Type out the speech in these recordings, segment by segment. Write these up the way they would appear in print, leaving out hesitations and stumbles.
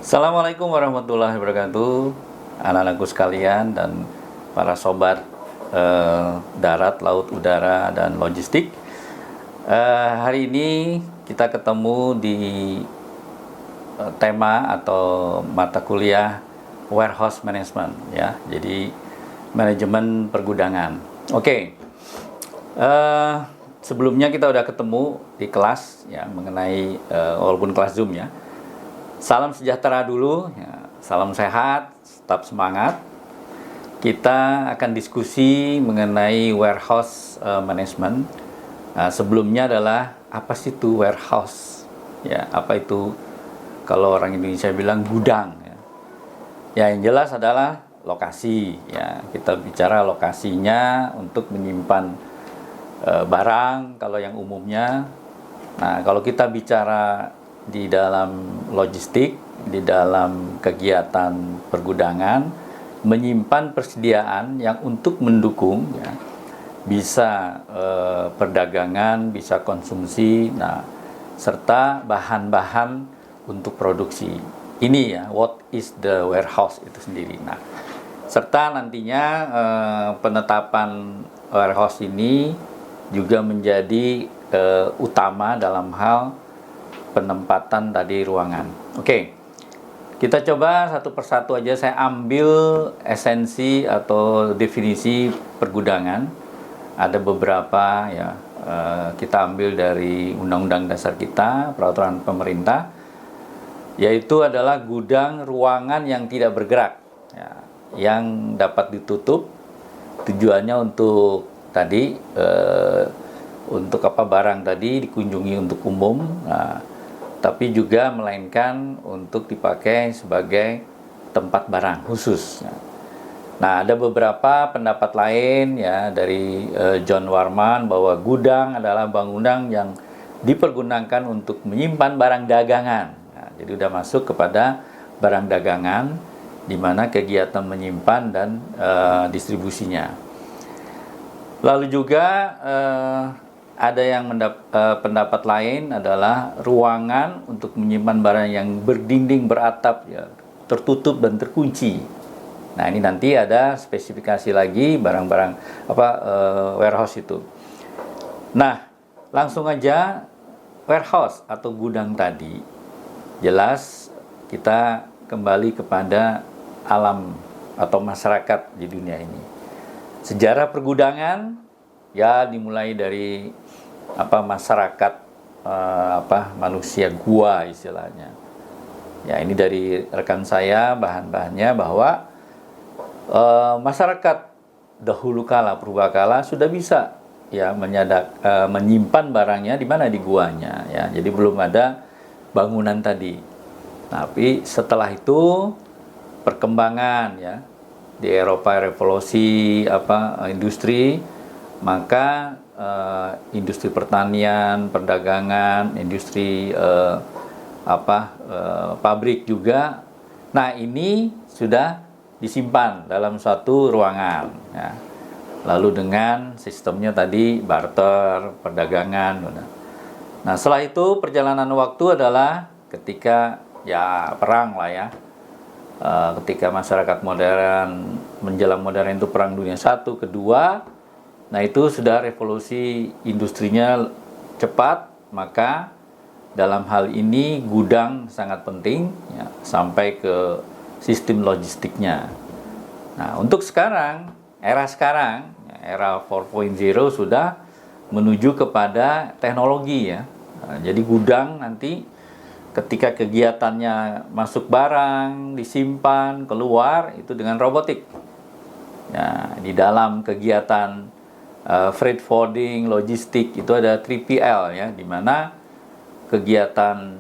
Assalamualaikum warahmatullahi wabarakatuh, anak-anakku sekalian dan para sobat darat, laut, udara, dan logistik. Hari ini kita ketemu di tema atau mata kuliah warehouse management, ya. Jadi manajemen pergudangan. Oke. Sebelumnya kita udah ketemu di kelas, ya, mengenai walaupun kelas Zoom, ya. Salam sejahtera dulu, ya. Salam sehat, tetap semangat. Kita akan diskusi mengenai warehouse management. Sebelumnya adalah apa sih itu warehouse? Ya, apa itu kalau orang Indonesia bilang gudang? Ya, ya yang jelas adalah lokasi. Ya, kita bicara lokasinya untuk menyimpan barang kalau yang umumnya. Nah, kalau kita bicara di dalam logistik, di dalam kegiatan pergudangan, menyimpan persediaan yang untuk mendukung, ya, bisa perdagangan, bisa konsumsi, nah, serta bahan-bahan untuk produksi. Ini, ya, what is the warehouse itu sendiri. Nah, serta nantinya penetapan warehouse ini juga menjadi utama dalam hal penempatan tadi ruangan. Oke, kita coba satu persatu aja. Saya ambil esensi atau definisi pergudangan. Ada beberapa, ya, kita ambil dari Undang-Undang Dasar kita, peraturan pemerintah, yaitu adalah gudang ruangan yang tidak bergerak, ya, yang dapat ditutup. Tujuannya untuk tadi untuk apa, barang tadi dikunjungi untuk umum. Nah, tapi juga melainkan untuk dipakai sebagai tempat barang khusus. Nah, ada beberapa pendapat lain, ya, dari John Warman bahwa gudang adalah bangunan yang dipergunakan untuk menyimpan barang dagangan. Nah, jadi udah masuk kepada barang dagangan, di mana kegiatan menyimpan dan distribusinya. Lalu juga ada yang pendapat lain adalah ruangan untuk menyimpan barang yang berdinding beratap, ya, tertutup dan terkunci. Nah, ini nanti ada spesifikasi lagi barang-barang warehouse itu. Nah, langsung aja warehouse atau gudang tadi. Jelas kita kembali kepada alam atau masyarakat di dunia ini. Sejarah pergudangan, ya, dimulai dari masyarakat manusia gua istilahnya. Ya, ini dari rekan saya bahan-bahannya bahwa masyarakat dahulu kala, purbakala sudah bisa, ya, menyimpan barangnya di mana, di guanya, ya. Jadi belum ada bangunan tadi. Tapi setelah itu perkembangan, ya, di Eropa, revolusi industri, maka industri pertanian, perdagangan, industri pabrik juga. Nah, ini sudah disimpan dalam suatu ruangan, ya. Lalu dengan sistemnya tadi barter, perdagangan. Nah, setelah itu perjalanan waktu adalah ketika, ya, perang lah, ya. Ketika masyarakat modern, menjelang modern itu perang dunia 1, kedua. Nah, itu sudah revolusi industrinya cepat, maka dalam hal ini gudang sangat penting, ya, sampai ke sistem logistiknya. Nah, untuk sekarang, era 4.0 sudah menuju kepada teknologi, ya. Nah, jadi gudang nanti ketika kegiatannya masuk barang, disimpan, keluar, itu dengan robotik. Nah, di dalam kegiatan freight forwarding, logistik, itu ada 3PL, ya, di mana kegiatan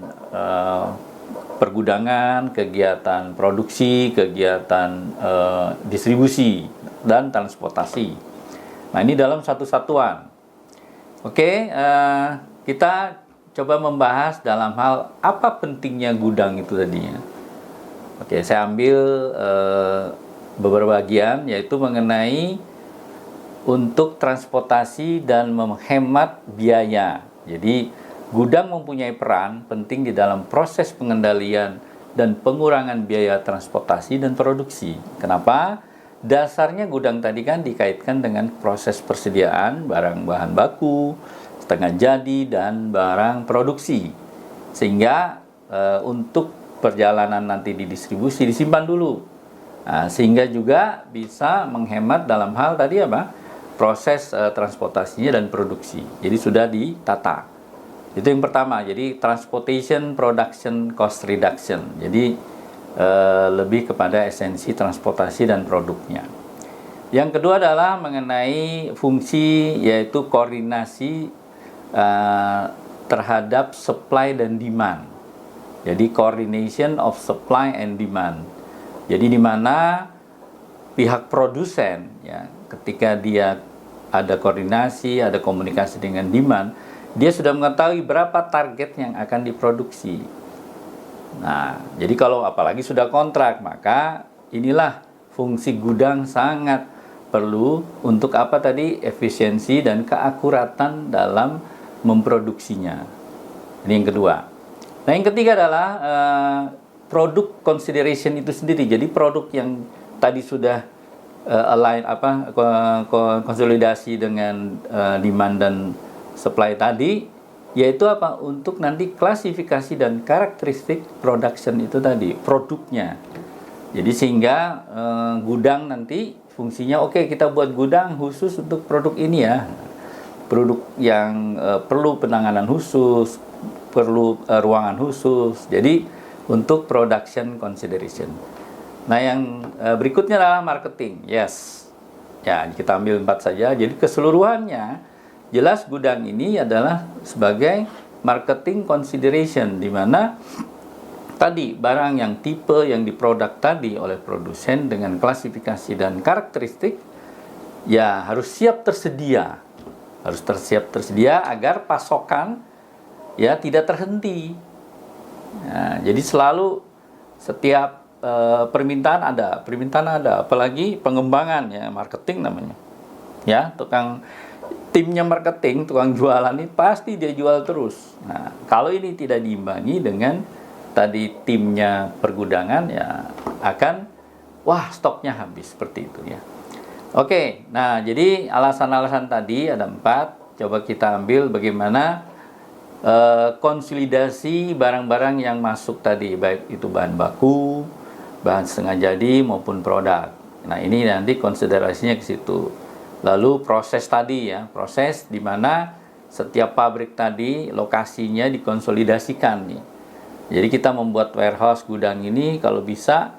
pergudangan, kegiatan produksi, kegiatan distribusi, dan transportasi. Nah, ini dalam satu satuan. Oke, kita coba membahas dalam hal apa pentingnya gudang itu tadinya. Oke, saya ambil beberapa bagian, yaitu mengenai untuk transportasi dan menghemat biaya. Jadi, gudang mempunyai peran penting di dalam proses pengendalian dan pengurangan biaya transportasi dan produksi. Kenapa? Dasarnya gudang tadi kan dikaitkan dengan proses persediaan barang bahan baku, setengah jadi, dan barang produksi. Sehingga untuk perjalanan nanti didistribusi disimpan dulu. Nah, sehingga juga bisa menghemat dalam hal tadi apa? Proses transportasinya dan produksi. Jadi sudah ditata. Itu yang pertama. Jadi transportation production cost reduction. Jadi lebih kepada esensi transportasi dan produknya. Yang kedua adalah mengenai fungsi yaitu koordinasi terhadap supply dan demand. Jadi coordination of supply and demand. Jadi di mana pihak produsen ya ketika dia ada koordinasi, ada komunikasi dengan demand, dia sudah mengetahui berapa target yang akan diproduksi. Nah, jadi kalau apalagi sudah kontrak, maka inilah fungsi gudang sangat perlu untuk apa tadi? Efisiensi dan keakuratan dalam memproduksinya. Ini yang kedua. Nah, yang ketiga adalah produk consideration itu sendiri. Jadi produk yang tadi sudah align konsolidasi dengan demand dan supply tadi, yaitu apa? Untuk nanti klasifikasi dan karakteristik production itu tadi, produknya. Jadi sehingga gudang nanti fungsinya oke, kita buat gudang khusus untuk produk ini ya. Produk yang perlu penanganan khusus, perlu ruangan khusus. Jadi untuk production consideration. Nah, yang berikutnya adalah marketing. Yes. Ya, kita ambil 4 saja. Jadi keseluruhannya jelas gudang ini adalah sebagai marketing consideration, di mana tadi barang yang tipe yang diproduk tadi oleh produsen dengan klasifikasi dan karakteristik ya harus siap tersedia. Harus tersedia agar pasokan ya tidak terhenti. Nah, jadi selalu setiap permintaan ada, apalagi pengembangan ya, marketing namanya. Ya, timnya marketing, tukang jualan ini pasti dia jual terus. Nah, kalau ini tidak diimbangi dengan tadi timnya pergudangan ya akan stoknya habis seperti itu ya. Oke, nah jadi alasan-alasan tadi ada 4. Coba kita ambil bagaimana konsolidasi barang-barang yang masuk tadi, baik itu bahan baku, bahan setengah jadi maupun produk. Nah, ini nanti konsiderasinya ke situ. Lalu proses tadi ya, proses di mana setiap pabrik tadi lokasinya dikonsolidasikan nih. Jadi kita membuat warehouse gudang ini kalau bisa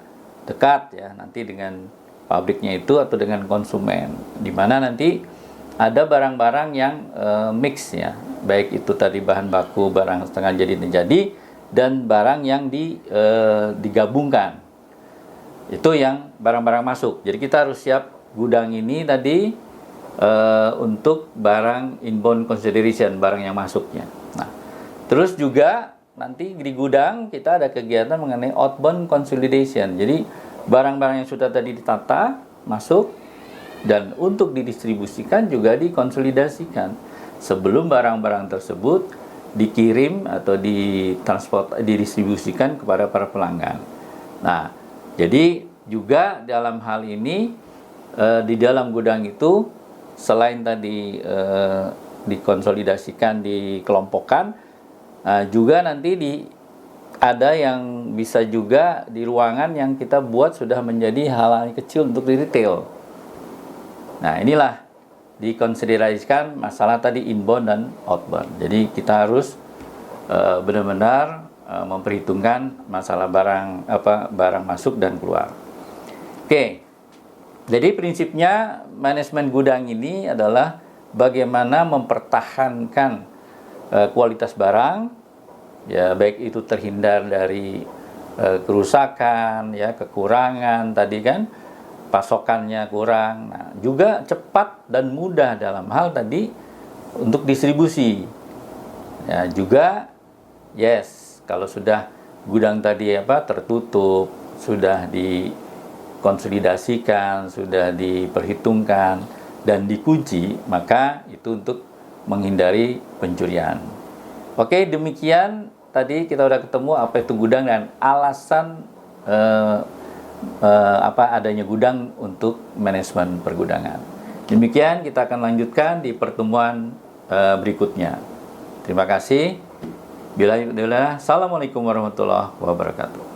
dekat ya nanti dengan pabriknya itu atau dengan konsumen. Di mana nanti ada barang-barang yang mix ya, baik itu tadi bahan baku, barang setengah jadi dan barang yang digabungkan. Itu yang barang-barang masuk. Jadi kita harus siap gudang ini tadi untuk barang inbound consideration, barang yang masuknya. Nah, terus juga nanti di gudang kita ada kegiatan mengenai outbound consolidation. Jadi barang-barang yang sudah tadi ditata masuk dan untuk didistribusikan juga dikonsolidasikan sebelum barang-barang tersebut dikirim atau didistribusikan kepada para pelanggan. Nah, jadi juga dalam hal ini di dalam gudang itu selain tadi dikonsolidasikan, dikelompokkan, juga nanti ada yang bisa juga di ruangan yang kita buat sudah menjadi hal-hal kecil untuk di retail. Nah, inilah dikonsiderasikan masalah tadi inbound dan outbound. Jadi kita harus benar-benar memperhitungkan masalah barang masuk dan keluar. Oke. Jadi prinsipnya manajemen gudang ini adalah bagaimana mempertahankan kualitas barang, ya baik itu terhindar dari kerusakan, ya kekurangan tadi kan, pasokannya kurang, nah, juga cepat dan mudah dalam hal tadi untuk distribusi. Ya, juga kalau sudah gudang tadi tertutup, sudah dikonsolidasikan, sudah diperhitungkan dan dikunci, maka itu untuk menghindari pencurian. Oke, demikian tadi kita udah ketemu apa itu gudang dan alasan apa adanya gudang untuk manajemen pergudangan. Demikian kita akan lanjutkan di pertemuan berikutnya. Terima kasih. Assalamualaikum warahmatullahi wabarakatuh.